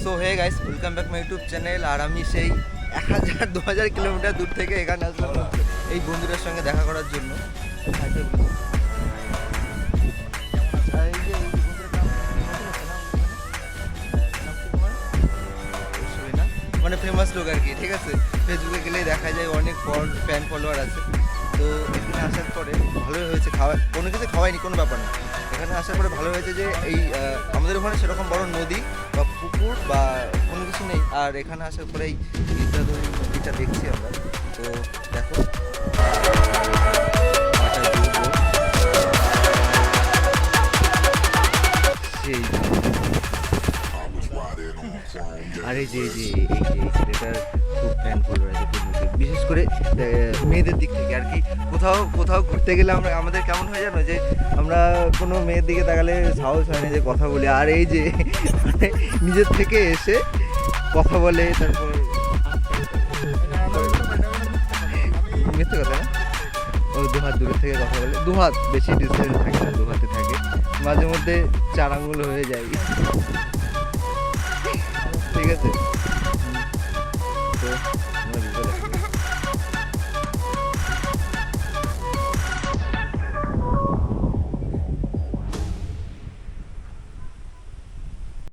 So hey guys, welcome back my YouTube channel. আর আমি সেই 1000-2000 কিলোমিটার দূর থেকে এখানে আসলাম এই বন্ধুদের সঙ্গে দেখা করার জন্য। মানে ফেমাস লোক আর কি, ঠিক আছে। ফেসবুকে গেলেই দেখা যায় অনেক ফ্যান ফলোয়ার আছে। তো এখানে আসার পরে ভালোই হয়েছে, কোনো কিছু খাওয়াইনি, কোনো ব্যাপার না। এখানে আসার পরে ভালো হয়েছে যে এই আমাদের ওখানে সেরকম বড় নদী বা পুকুর বা কোনো কিছু নেই। আর এখানে আসার পরে এই বিদ্যাধরী নদীটা দেখছি আমরা। তো দেখো সেই আর এই যে ছেলেটার খুব ফ্যান ফলোয়ার আছে ফেসবুকে, বিশেষ করে মেয়েদের দিক থেকে আর কি। কোথাও ঘুরতে গেলে আমাদের কেমন হয় জানো, যে আমরা কোনো মেয়ের দিকে তাকালে সাহস হয় না যে কথা বলি। আর এই যে মানে নিজের থেকে এসে কথা বলে, তারপর মিথ্যে কথা না, ও দুহাত দূরের থেকে কথা বলে, দুহাত বেশি ডিস্টেন্স থাকে না, দুহাতে থাকে, মাঝে মধ্যে 4 আঙ্গুল হয়ে যায়, ঠিক আছে। তো